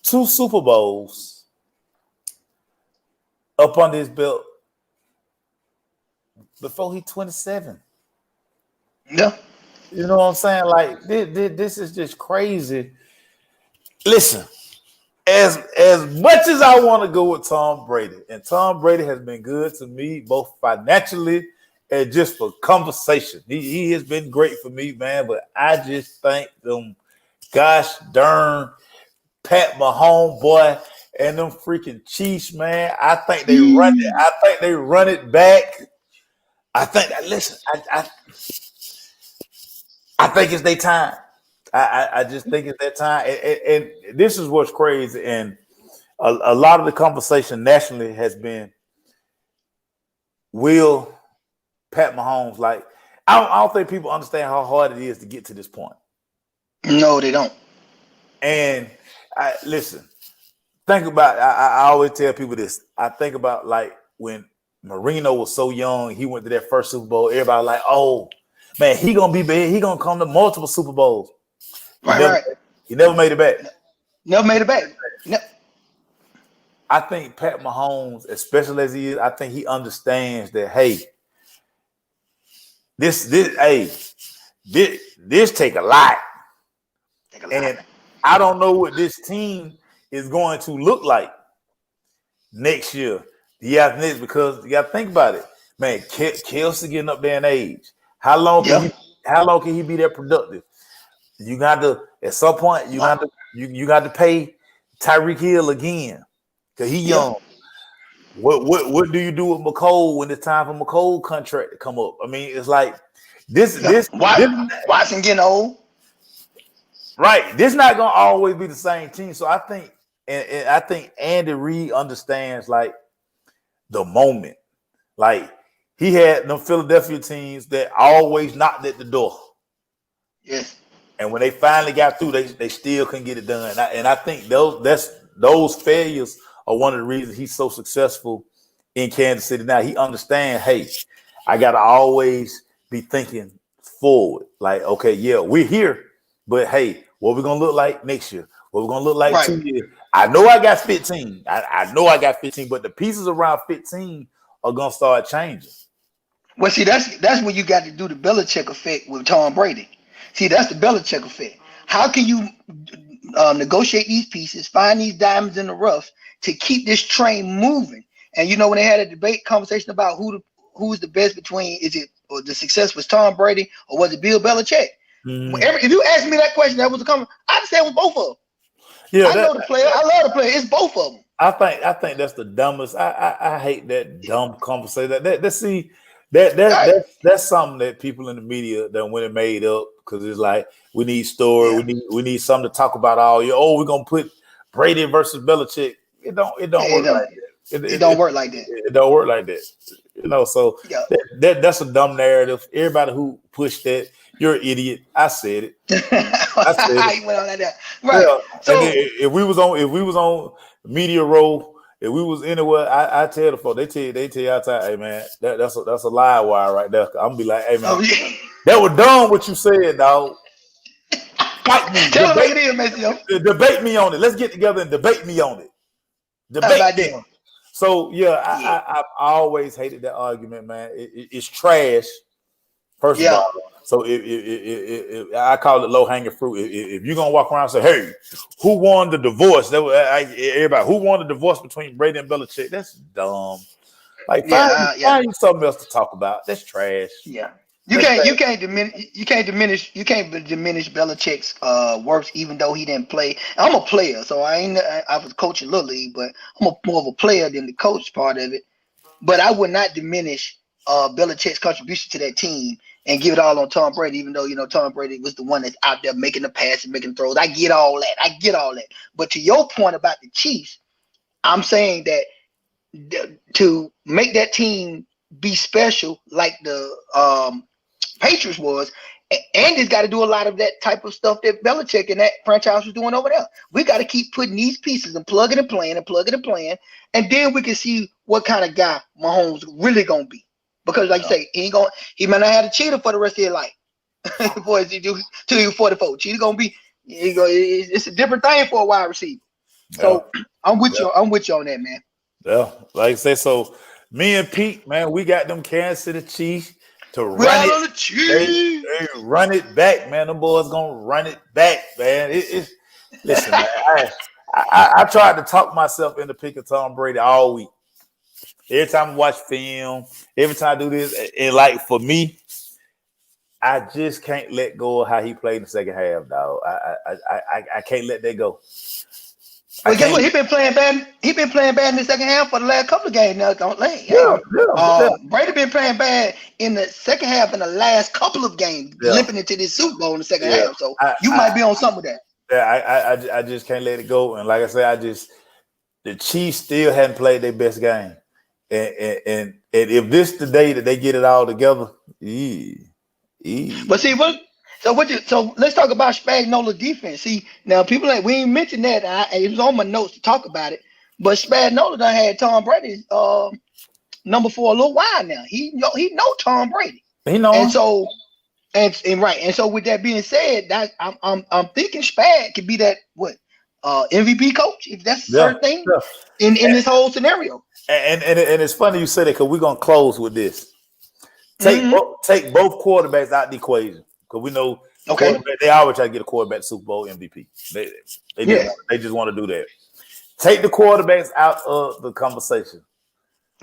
2 Super Bowls up under his belt before he's 27. Yeah. You know what I'm saying? Like this is just crazy. Listen, as much as I want to go with Tom Brady, and Tom Brady has been good to me both financially and just for conversation. He has been great for me, man. But I just think them gosh darn Pat Mahomes boy and them freaking Chiefs, man. I think they run it. I think they run it back. I think that listen, I think it's their time. I just think it's their time. And this is what's crazy. And a lot of the conversation nationally has been, will Pat Mahomes, like, I don't think people understand how hard it is to get to this point. No, they don't. And listen, think about, I always tell people this. I think about like when Marino was so young, he went to that first Super Bowl. Everybody like, oh man, he gonna be big. He gonna come to multiple Super Bowls. Right. He never made it back. Never made it back. No. I think Pat Mahomes, especially as he is, I think he understands that. Hey, this take a lot, and I don't know what this team is going to look like next year. Yeah, next, because you got to think about it, man. Kelsey getting up there in age. How long can he be that productive? You got to, at some point, you got to pay Tyreek Hill again because he young. What do you do with McCole when it's time for McCole contract to come up? I mean, it's like this Watson getting old. Right. This not gonna always be the same team. So I think, and I think Andy Reid understands like the moment. Like he had them Philadelphia teams that always knocked at the door. Yes. And when they finally got through, they still couldn't get it done. And I think those failures are one of the reasons he's so successful in Kansas City. Now he understands, hey, I gotta always be thinking forward. Like, okay, yeah, we're here, but hey, what we're gonna look like next year? What we're gonna look like 2 years? I know I got 15. I know I got 15, but the pieces around 15 are gonna start changing. Well, see, that's when you got to do the Belichick effect with Tom Brady. See, that's the Belichick effect. How can you negotiate these pieces, find these diamonds in the rough to keep this train moving? And you know, when they had a debate conversation about who's the best between, is it, or the success was Tom Brady or was it Bill Belichick? Mm-hmm. If you asked me that question, that was a comment. I'd say it was both of them. Yeah, I know the player. I love the player. It's both of them. I think that's the dumbest. I hate that dumb conversation. That's something that people in the media that when it made up because it's like we need story, we need something to talk about all year. Oh, we're gonna put Brady versus Belichick. It don't work like that. It don't work like that. It don't work like that. You know, so that's a dumb narrative. Everybody who pushed that, you're an idiot. I said it. I said it. Went on like that. Right. Yeah. So if we was on Media Row, if we was anywhere, I tell the folks, they tell you all the time, hey man, that's a live wire right there. I'm gonna be like, hey man, that was dumb what you said, dog. Fight me. Tell them like it is, Maceo. Debate me on it. Let's get together and debate me on it. Debate me on it. So I always hated that argument, man. It's trash. First of all, so if I call it low hanging fruit. If you're gonna walk around and say, "Hey, who won the divorce?" Everybody, who won the divorce between Brady and Belichick? That's dumb. Like find something else to talk about. That's trash. Yeah. You can't diminish Belichick's worth, even though he didn't play. I'm a player, so I was coaching Little League, but I'm more of a player than the coach part of it. But I would not diminish Belichick's contribution to that team and give it all on Tom Brady, even though Tom Brady was the one that's out there making the passes, making throws. I get all that. But to your point about the Chiefs, I'm saying that to make that team be special, like the Patriots was, Andy's got to do a lot of that type of stuff that Belichick and that franchise was doing over there. We got to keep putting these pieces and plugging and playing, and then we can see what kind of guy Mahomes really gonna be. Because, like you say, he might not have a cheater for the rest of his life. Before he do till he 44, cheater gonna be. It's a different thing for a wide receiver. So I'm with you. I'm with you on that, man. Yeah, like I say, so me and Pete, man, we got them Kansas City Chiefs. to We run all it. on the They, cheese. they run it back, man. Them boys gonna run it back, man. Listen, man. I tried to talk myself into picking Tom Brady all week. Every time I watch film, every time I do this, and like for me, I just can't let go of how he played in the second half, dog. I can't let that go. I Well, guess what? can't. He been playing bad. He been playing bad in the second half for the last couple of games now. Don't lay. Yeah, Hey, yeah, Brady been playing bad in the second half in the last couple of games, yeah, limping into this Super Bowl in the second yeah. half. So I, you I, might be on something with that. I just can't let it go. And like I said, the Chiefs still hadn't played their best game. And if this the day that they get it all together, But see what? So let's talk about Spagnola's defense. See now, people like we ain't mentioned that. It was on my notes to talk about it. But Spagnola done had Tom Brady number for a little while now. He know Tom Brady, he know and him. so and right. And so with that being said, that I'm thinking Spag could be that MVP coach if that's a Yeah, certain thing yeah. in this whole scenario. And it's funny you say that because we're gonna close with this. Take Mm-hmm. take both quarterbacks out the equation because we know Okay. quarterback. They always try to get a quarterback Super Bowl MVP. Yes. They just want to do that. Take the quarterbacks out of the conversation.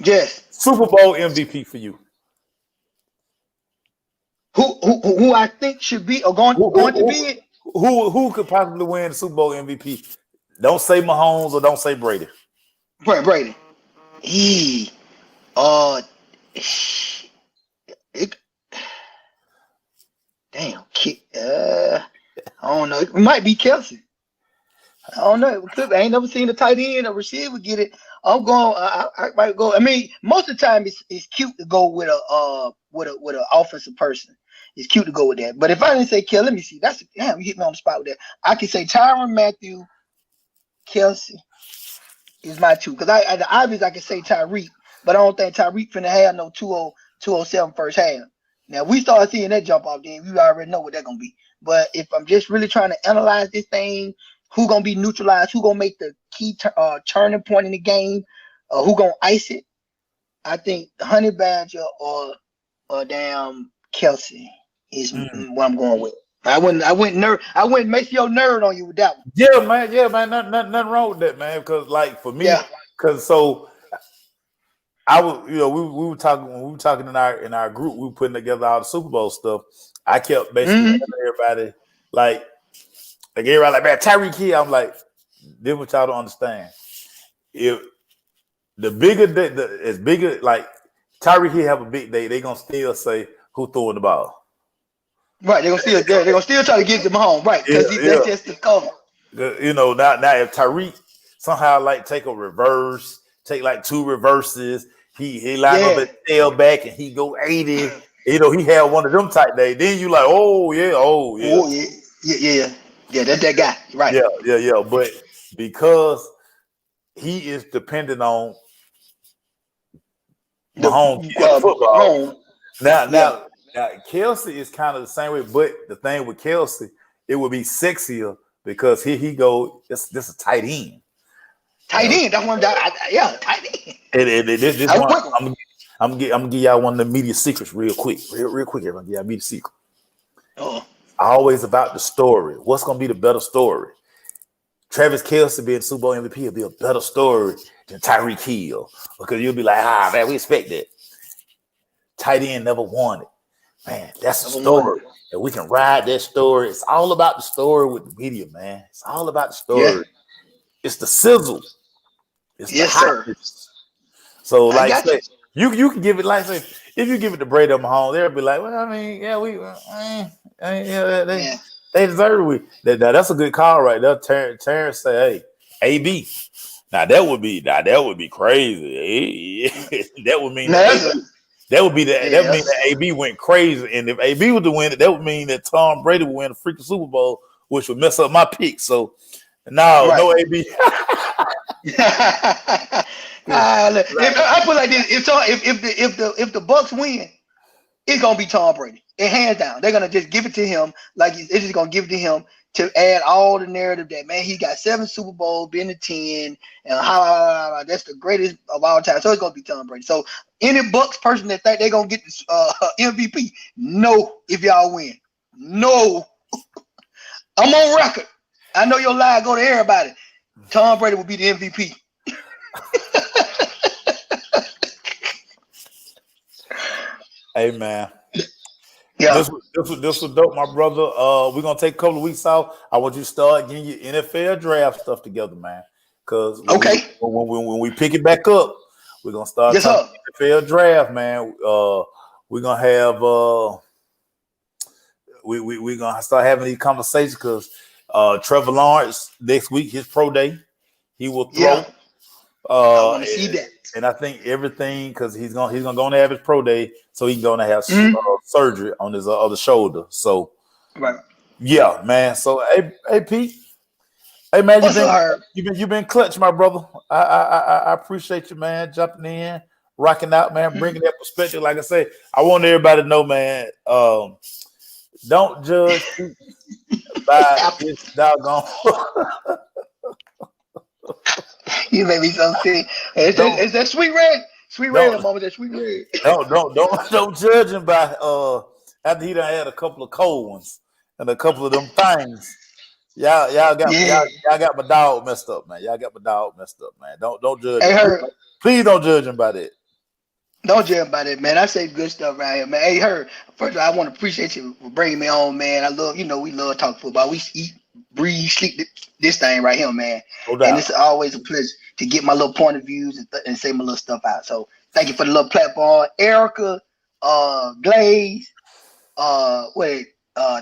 Yes. Super Bowl MVP for you. Who I think should be or going to be it? Who could possibly win the Super Bowl MVP? Don't say Mahomes or don't say Brady. Brady. He uh it, damn I don't know. It might be Kelsey. I don't know. It could, I ain't never seen a tight end or receiver get it. I'm going. I might go. I mean, most of the time it's cute to go with an offensive person. It's cute to go with that. But if I didn't say Kelsey, let me see. That's damn. You hit me on the spot with that. I could say Tyrann Mathieu, Kelsey is my two. Because the obvious I could say Tyreek, but I don't think Tyreek finna have no 207 first half. Now we start seeing that jump off, then you already know what they're gonna be. But if I'm just really trying to analyze this thing, who gonna be neutralized? Who gonna make the key turning point in the game? Who gonna ice it? I think Honey Badger or damn Kelsey is what I'm going with. I went Maceo nerd on you with that one. Yeah, man. Nothing wrong with that, man. Because like for me, Yeah. because so I was, we were talking when we were talking in our group, we were putting together all the Super Bowl stuff. I kept basically telling everybody like everybody like, man, Tyreek Hill. I'm like, this what y'all don't understand. If the bigger as bigger like Tyreek Hill have a big day, they gonna still say who throwing the ball. Right, they're gonna still try to get them home, right? Because that's just the cover. Now if Tyreek somehow like take a reverse, take like two reverses, he line up at tailback and he go 80. He had one of them type days. Then you like, oh yeah. That's that guy, right? Yeah. But because he is dependent on Mahomes football. Now, Kelsey is kind of the same way, but the thing with Kelsey, it would be sexier because here he go. This a tight end. Tight end. That's one. Tight end. This one, I'm gonna give y'all one of the media secrets real quick. Real quick, everyone. Give y'all media secret. Always about the story. What's gonna be the better story? Travis Kelce being Super Bowl MVP will be a better story than Tyreek Hill because you'll be like, man, we expect that. Tight end never won it. Man, that's a story. And we can ride that story. It's all about the story with the media, man. It's all about the story. Yeah. It's the sizzle. It's the hotness. So, like I say, you can give it like say, if you give it to Brady or Mahomes, they'll be like, well, I mean, they deserve it. That's a good call right there. Terrence say, hey, AB. Now that would be crazy. That would mean that would mean that AB went crazy. And if AB was to win it, that would mean that Tom Brady would win the freaking Super Bowl, which would mess up my pick. So no AB. I put like this: if the Bucks win, it's gonna be Tom Brady. And hands down, they're gonna just give it to him. Like it's just gonna give it to him. to add all the narrative that, man, he got 7 Super Bowls, been to 10, and how that's the greatest of all time. So it's gonna be Tom Brady. So any Bucks person that think they're gonna get this MVP, no, if y'all win. No. I'm on record. I know your lie go to everybody. Tom Brady will be the MVP. Hey man. Yeah. This was dope, my brother. We're gonna take a couple of weeks off. I want you to start getting your NFL draft stuff together, man. Because when we pick it back up, we're gonna start talking NFL draft, man. We're gonna have we're gonna start having these conversations because Trevor Lawrence next week, his pro day, he will throw. Yeah. I want to see that. And I think everything because he's gonna go and have his pro day, so he's gonna have surgery on his other shoulder. So, yeah, man. So, hey, Pete. Hey, man, you've been clutch, my brother. I appreciate you, man, jumping in, rocking out, man, bringing that perspective. Like I say, I want everybody to know, man. Don't judge by this doggone. You made me so sick. Is that sweet red? Sweet red, mama. That sweet red. Don't judge him by after he done had a couple of cold ones and a couple of them things. Y'all got my dog messed up, man. Y'all got my dog messed up, man. Don't judge him. Please don't judge him by that. Don't judge him by that, man. I say good stuff right here, man. Hey, first of all, I want to appreciate you for bringing me on, man. I love, we love talk football. We eat, breathe, sleep this thing right here, man. And it's always a pleasure to get my little point of views and say my little stuff out. So thank you for the little platform. Erica, Glaze,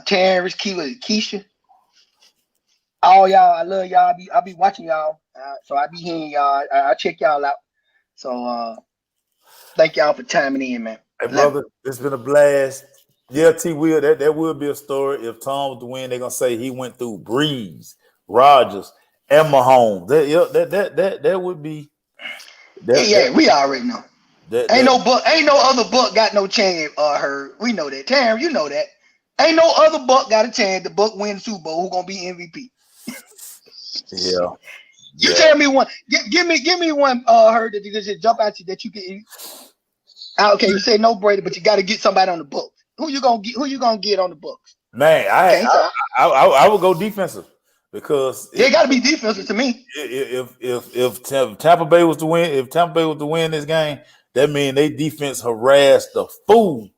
Terrence, Keisha. All y'all, I love y'all. I'll be watching y'all. So I be hearing y'all. I'll check y'all out. So thank y'all for chiming in, man. Hey, brother, it's been a blast. Yeah, T. Will, that would be a story. If Tom was to win, they're gonna say he went through Breeze, Rodgers, and Mahomes. That would be. We already know. Ain't no other Buck got no chance. We know that. Tam, you know that. Ain't no other Buck got a chance. The Buck win the Super Bowl. Who gonna be MVP? Yeah. You tell me one. Give me one. That just jump out you that you can. Okay, you say no Brady, but you got to get somebody on the books. Who you gonna get on the books? Man, I would go defensive because it got to be defensive to me. If Tampa Bay was to win this game, that means they defense harassed the fool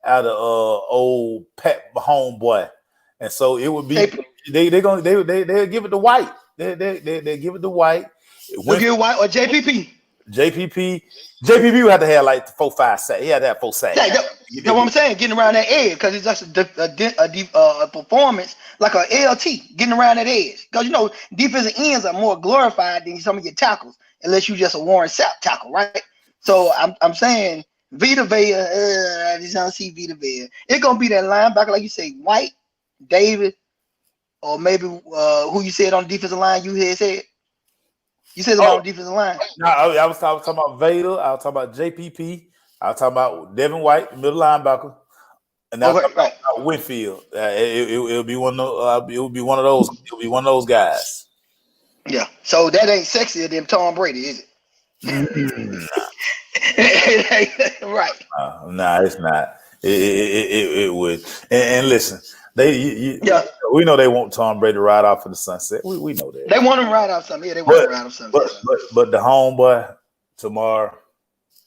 out of old Pat homeboy, and so it would be they'll give it to White. They give it to White. They'll give White or JPP. JPP would have to have like 4-5 sacks. He had to have 4 sacks. That's what I'm saying. Getting around that edge because it's just a performance like a LT getting around that edge. Because defensive ends are more glorified than some of your tackles, unless you just a Warren Sapp tackle, right? So I'm saying Vita Vea. I just don't see Vita Vea. It's gonna be that linebacker, like you say, White, David, or maybe who you said on the defensive line. You said. You said about defensive line. No, I was talking about Vader. I was talking about JPP. I was talking about Devin White, middle linebacker, and I was talking about Winfield. It'll be one of those. It would be one of those. It'll be one of those guys. Yeah. So that ain't sexier than Tom Brady, is it? Right. Nah, it's not. It would. And listen, we know they want Tom Brady to ride off in the sunset. We know that. They want him to ride off something. Yeah, they want him to ride off something. But the homeboy tomorrow,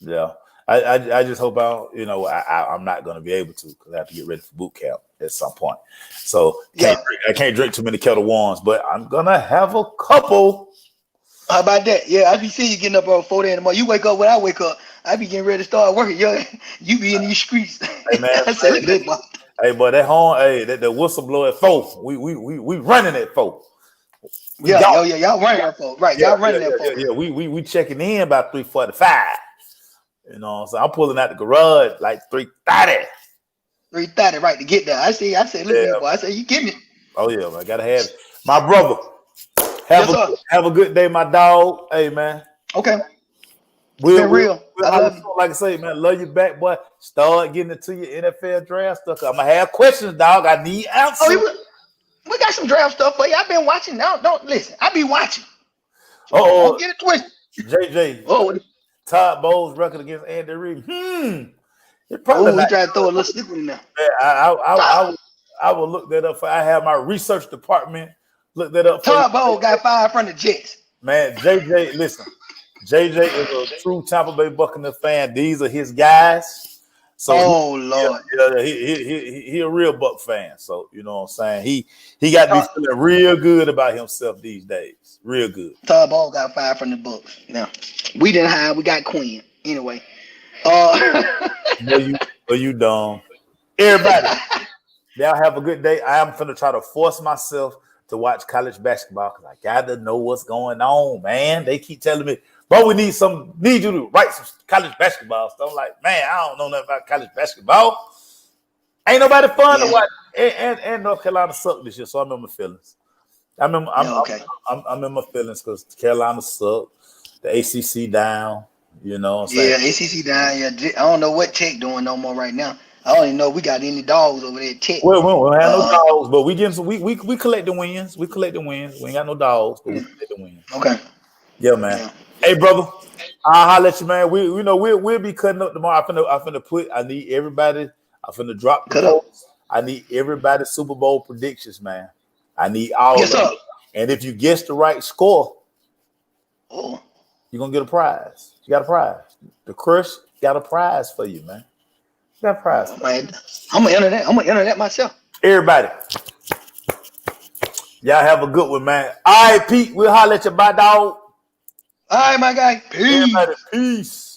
yeah. I just hope I'm not going to be able to because I have to get ready for boot camp at some point. So I can't drink too many Kettle Ones, but I'm gonna have a couple. How about that? Yeah, I be seeing you getting up around 4 in the morning. You wake up when I wake up. I be getting ready to start working. You be in these streets. Hey man, hey, but that horn, the whistle blow at 4. We running at 4. Y'all running at 4. Right, y'all running at 4. Yeah, we checking in about 3:45. So I'm pulling out the garage like 3:30. 3:30, right, to get there. I say, look, boy. I say, you give me. Oh yeah, I gotta have it. My brother. Have a good day, my dog. Hey man. Okay. Been real. I love you. Like I say, man, love you back, boy. Start getting into your NFL draft stuff. I'm gonna have questions, dog. I need answers. We We got some draft stuff for you. I've been watching. Now, don't listen. I be watching. So Oh, don't get it twisted. JJ. Oh, Todd Bowles' record against Andy Reid. It's probably oh, he not. tried to throw a little slip in there. I will look that up. I have my research department look that up for you. Todd Bowles got fired from the Jets. Man, JJ, listen. JJ is a true Tampa Bay Buccaneers fan. These are his guys. So Lord, he a real Buck fan. So you know what I'm saying. He got to be feeling real good about himself these days. Real good. Todd Bowles got fired from the Bucks. Now we didn't hire. We got Quinn anyway. You dumb. Everybody, y'all have a good day. I am finna try to force myself to watch college basketball because I gotta know what's going on, man. They keep telling me, but we need you to write some college basketball stuff. I'm like, man, I don't know nothing about college basketball. Ain't nobody fun to watch. And North Carolina sucked this year, so I'm in my feelings. I'm in my feelings because Carolina sucked. The ACC down. You know what I'm saying? Yeah, ACC down. Yeah, I don't know what Tech doing no more right now. I don't even know if we got any dogs over there at Tech. Well, we don't have no dogs, but we getting we collect the wins. We collect the wins. We ain't got no dogs, but we collect the wins. Okay. Yeah, man. Yeah. Hey, brother, I'll holler at you, man. We'll be cutting up tomorrow. I need everybody. I'm finna drop the post. I need everybody's Super Bowl predictions, man. I need all of them. And if you guess the right score, you're gonna get a prize. You got a prize. The Crush got a prize for you, man. You got a prize. I'm gonna enter that. I'm gonna enter that myself. Everybody, y'all have a good one, man. All right, Pete. We'll holler at you, bye, dog. All right, my guy. Peace. Everybody, peace.